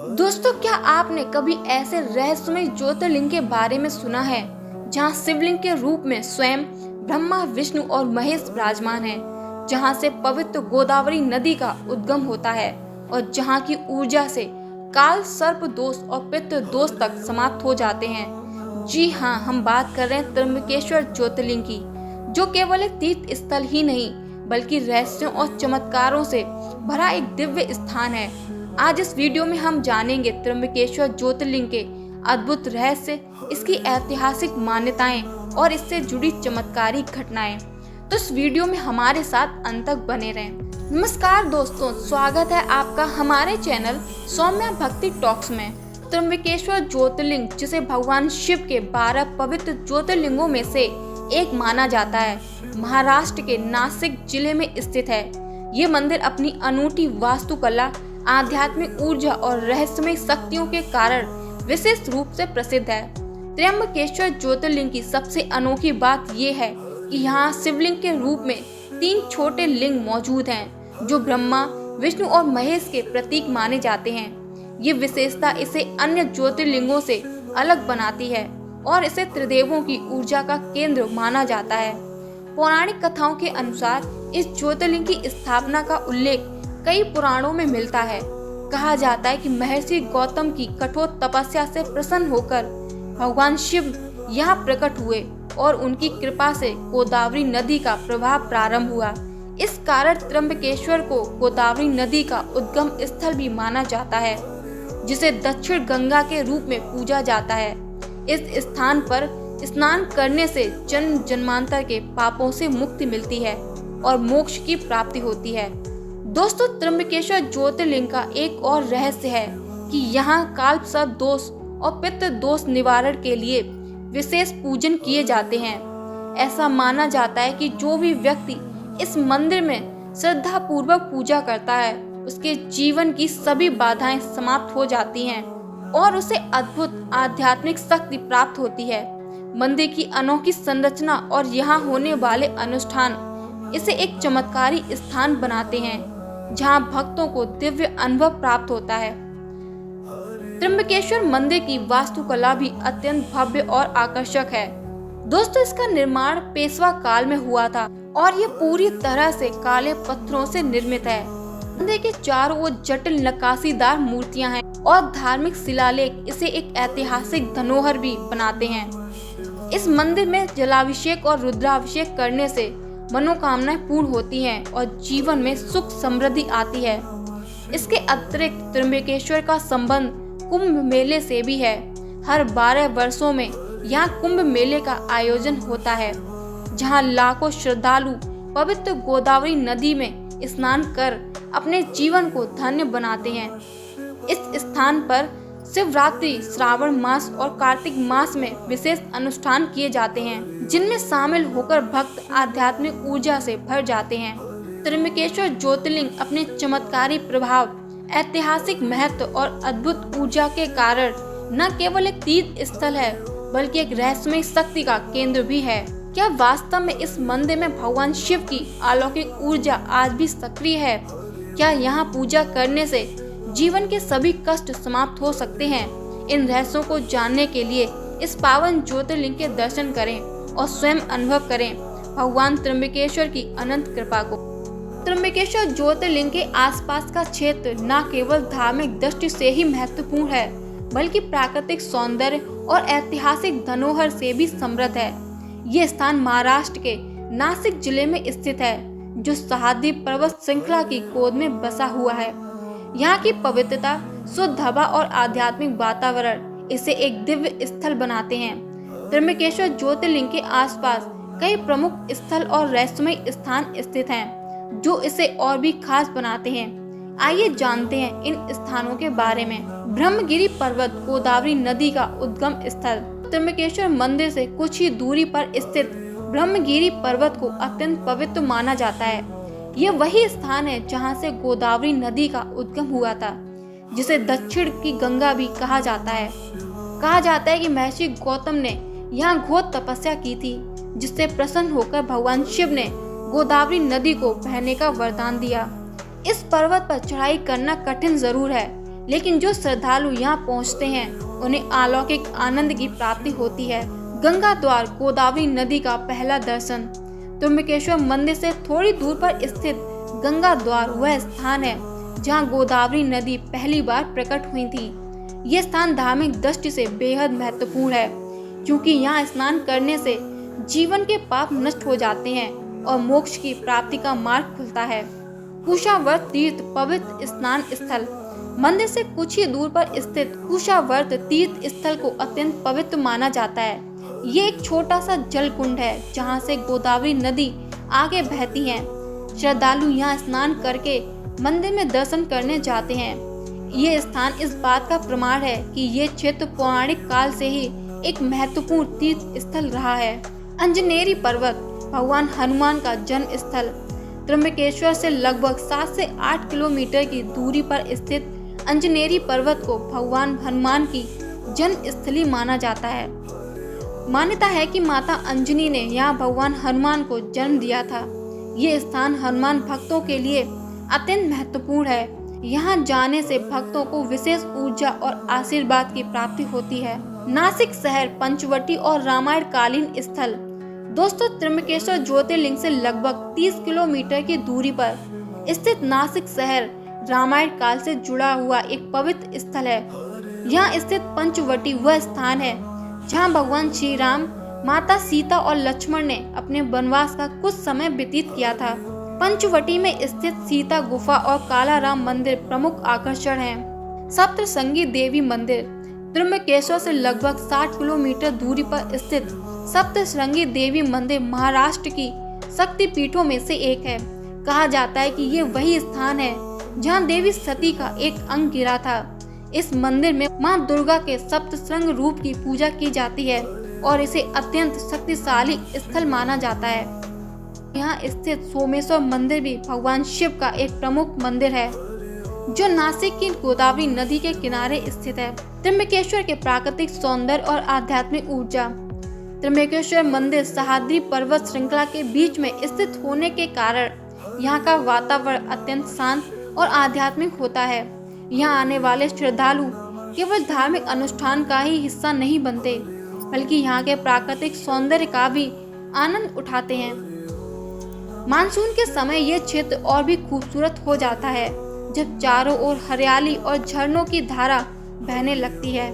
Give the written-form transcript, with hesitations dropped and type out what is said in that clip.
दोस्तों, क्या आपने कभी ऐसे रहस्यमय ज्योतिर्लिंग के बारे में सुना है जहां शिवलिंग के रूप में स्वयं ब्रह्मा, विष्णु और महेश विराजमान हैं, जहां से पवित्र गोदावरी नदी का उद्गम होता है और जहां की ऊर्जा से काल सर्प दोष और पितृ दोष तक समाप्त हो जाते हैं। जी हाँ, हम बात कर रहे हैं त्र्यंबकेश्वर ज्योतिर्लिंग की, जो केवल एक तीर्थ स्थल ही नहीं बल्कि रहस्यों और चमत्कारों से भरा एक दिव्य स्थान है। आज इस वीडियो में हम जानेंगे त्र्यंबकेश्वर ज्योतिर्लिंग के अद्भुत रहस्य, इसकी ऐतिहासिक मान्यताएं और इससे जुड़ी चमत्कारी घटनाएं। तो इस वीडियो में हमारे साथ अंत तक बने रहें। नमस्कार दोस्तों, स्वागत है आपका हमारे चैनल सौम्या भक्ति टॉक्स में। त्र्यंबकेश्वर ज्योतिर्लिंग, जिसे भगवान शिव के 12 पवित्र ज्योतिर्लिंगों में से एक माना जाता है, महाराष्ट्र के नासिक जिले में स्थित है। ये मंदिर अपनी अनूठी वास्तुकला, आध्यात्मिक ऊर्जा और रहस्यमय शक्तियों के कारण विशेष रूप से प्रसिद्ध है। त्र्यंबकेश्वर ज्योतिर्लिंग की सबसे अनोखी बात यह है कि यहाँ शिवलिंग के रूप में 3 छोटे लिंग मौजूद हैं, जो ब्रह्मा, विष्णु और महेश के प्रतीक माने जाते हैं। ये विशेषता इसे अन्य ज्योतिर्लिंगों से अलग बनाती है और इसे त्रिदेवों की ऊर्जा का केंद्र माना जाता है। पौराणिक कथाओं के अनुसार इस ज्योतिर्लिंग की स्थापना का उल्लेख कई पुराणों में मिलता है। कहा जाता है कि महर्षि गौतम की कठोर तपस्या से प्रसन्न होकर भगवान शिव यहाँ प्रकट हुए और उनकी कृपा से गोदावरी नदी का प्रवाह प्रारंभ हुआ। इस कारण त्र्यंबकेश्वर को गोदावरी नदी का उद्गम स्थल भी माना जाता है, जिसे दक्षिण गंगा के रूप में पूजा जाता है। इस स्थान पर स्नान करने से जन्म जन्मांतर के पापों से मुक्ति मिलती है और मोक्ष की प्राप्ति होती है। दोस्तों, त्र्यंबकेश्वर ज्योतिर्लिंग का एक और रहस्य है कि यहाँ काल सर्प दोष और पितृ दोष निवारण के लिए विशेष पूजन किए जाते हैं। ऐसा माना जाता है कि जो भी व्यक्ति इस मंदिर में श्रद्धा पूर्वक पूजा करता है, उसके जीवन की सभी बाधाएं समाप्त हो जाती हैं और उसे अद्भुत आध्यात्मिक शक्ति प्राप्त होती है। मंदिर की अनोखी संरचना और यहाँ होने वाले अनुष्ठान इसे एक चमत्कारी स्थान बनाते हैं, जहां भक्तों को दिव्य अनुभव प्राप्त होता है। त्र्यंबकेश्वर मंदिर की वास्तुकला भी अत्यंत भव्य और आकर्षक है। दोस्तों, इसका निर्माण पेशवा काल में हुआ था और ये पूरी तरह से काले पत्थरों से निर्मित है। मंदिर के चारों ओर जटिल नक्काशीदार मूर्तियां हैं और धार्मिक शिलालेख इसे एक ऐतिहासिक धरोहर भी बनाते हैं। इस मंदिर में जलाभिषेक और रुद्राभिषेक करने से मनोकामनाएं पूर्ण होती हैं और जीवन में सुख समृद्धि आती है। इसके अतिरिक्त त्र्यंबकेश्वर का संबंध कुंभ मेले से भी है। हर 12 वर्षों में यहाँ कुंभ मेले का आयोजन होता है, जहाँ लाखों श्रद्धालु पवित्र गोदावरी नदी में स्नान कर अपने जीवन को धन्य बनाते हैं। इस स्थान पर शिवरात्रि, श्रावण मास और कार्तिक मास में विशेष अनुष्ठान किए जाते हैं, जिनमें शामिल होकर भक्त आध्यात्मिक ऊर्जा से भर जाते हैं। त्र्यंबकेश्वर ज्योतिर्लिंग अपने चमत्कारी प्रभाव, ऐतिहासिक महत्व और अद्भुत ऊर्जा के कारण न केवल एक तीर्थ स्थल है बल्कि एक रहस्यमय शक्ति का केंद्र भी है। क्या वास्तव में इस मंदिर में भगवान शिव की अलौकिक ऊर्जा आज भी सक्रिय है? क्या यहाँ पूजा करने से जीवन के सभी कष्ट समाप्त हो सकते हैं? इन रहस्यों को जानने के लिए इस पावन ज्योतिर्लिंग के दर्शन करें और स्वयं अनुभव करें भगवान त्र्यंबकेश्वर की अनंत कृपा को। त्र्यंबकेश्वर ज्योतिर्लिंग के आसपास का क्षेत्र न केवल धार्मिक दृष्टि से ही महत्वपूर्ण है, बल्कि प्राकृतिक सौंदर्य और ऐतिहासिक धरोहर से भी समृद्ध है। ये स्थान महाराष्ट्र के नासिक जिले में स्थित है, जो सह्याद्री पर्वत श्रृंखला की गोद में बसा हुआ है। यहाँ की पवित्रता, शुद्ध हवा और आध्यात्मिक वातावरण इसे एक दिव्य स्थल बनाते हैं। त्र्यंबकेश्वर ज्योतिर्लिंग के आसपास कई प्रमुख स्थल और रहस्यमय स्थान स्थित हैं, जो इसे और भी खास बनाते हैं। आइए जानते हैं इन स्थानों के बारे में। ब्रह्मगिरी पर्वत, गोदावरी नदी का उद्गम स्थल। त्र्यंबकेश्वर मंदिर से कुछ ही दूरी पर स्थित ब्रह्मगिरी पर्वत को अत्यंत पवित्र माना जाता है। यह वही स्थान है जहां से गोदावरी नदी का उद्गम हुआ था, जिसे दक्षिण की गंगा भी कहा जाता है। कहा जाता है कि महर्षि गौतम ने यहाँ घोर तपस्या की थी, जिससे प्रसन्न होकर भगवान शिव ने गोदावरी नदी को बहने का वरदान दिया। इस पर्वत पर चढ़ाई करना कठिन जरूर है, लेकिन जो श्रद्धालु यहाँ पहुँचते हैं उन्हें अलौकिक आनंद की प्राप्ति होती है। गंगा द्वार गोदावरी नदी का पहला दर्शन। त्र्यंबकेश्वर मंदिर से थोड़ी दूर पर स्थित गंगा द्वार वह स्थान है जहाँ गोदावरी नदी पहली बार प्रकट हुई थी। ये स्थान धार्मिक दृष्टि से बेहद महत्वपूर्ण है क्योंकि यहाँ स्नान करने से जीवन के पाप नष्ट हो जाते हैं और मोक्ष की प्राप्ति का मार्ग खुलता है। कुशावर्त तीर्थ पवित्र स्नान स्थल। मंदिर से कुछ ही दूर पर स्थित कुशावर्त तीर्थ स्थल को अत्यंत पवित्र माना जाता है। ये एक छोटा सा जल कुंड है जहाँ से गोदावरी नदी आगे बहती है। श्रद्धालु यहाँ स्नान करके मंदिर में दर्शन करने जाते हैं। ये स्थान इस बात का प्रमाण है कि ये क्षेत्र पौराणिक काल से ही एक महत्वपूर्ण तीर्थ स्थल रहा है। अंजनेरी पर्वत भगवान हनुमान का जन्म स्थल। त्र्यंबकेश्वर से लगभग 7 से 8 किलोमीटर की दूरी पर स्थित अंजनेरी पर्वत को भगवान हनुमान की जन्म स्थली माना जाता है। मान्यता है कि माता अंजनी ने यहाँ भगवान हनुमान को जन्म दिया था। ये स्थान हनुमान भक्तों के लिए अत्यंत महत्वपूर्ण है। यहाँ जाने से भक्तों को विशेष ऊर्जा और आशीर्वाद की प्राप्ति होती है। नासिक शहर पंचवटी और रामायण कालीन स्थल। दोस्तों, त्र्यंबकेश्वर ज्योतिर्लिंग से लगभग 30 किलोमीटर की दूरी पर स्थित नासिक शहर रामायण काल से जुड़ा हुआ एक पवित्र स्थल है। यहाँ स्थित पंचवटी वह स्थान है जहाँ भगवान श्री राम, माता सीता और लक्ष्मण ने अपने वनवास का कुछ समय व्यतीत किया था। पंचवटी में स्थित सीता गुफा और कालाराम मंदिर प्रमुख आकर्षण हैं। सप्तशृंगी देवी मंदिर। त्र्यंबकेश्वर से लगभग 60 किलोमीटर दूरी पर स्थित सप्तशृंगी देवी मंदिर महाराष्ट्र की शक्ति पीठों में से एक है। कहा जाता है कि ये वही स्थान है जहाँ देवी सती का एक अंग गिरा था। इस मंदिर में मां दुर्गा के सप्तशृंग रूप की पूजा की जाती है और इसे अत्यंत शक्तिशाली स्थल माना जाता है। यहाँ स्थित सोमेश्वर मंदिर भी भगवान शिव का एक प्रमुख मंदिर है जो नासिक की गोदावरी नदी के किनारे स्थित है। त्र्यंबकेश्वर के प्राकृतिक सौंदर्य और आध्यात्मिक ऊर्जा। त्र्यंबकेश्वर मंदिर सह्याद्री पर्वत श्रृंखला के बीच में स्थित होने के कारण यहाँ का वातावरण अत्यंत शांत और आध्यात्मिक होता है। यहाँ आने वाले श्रद्धालु केवल धार्मिक अनुष्ठान का ही हिस्सा नहीं बनते बल्कि यहाँ के प्राकृतिक सौंदर्य का भी आनंद उठाते हैं। मानसून के समय ये क्षेत्र और भी खूबसूरत हो जाता है जब चारों ओर हरियाली और झरनों की धारा बहने लगती है।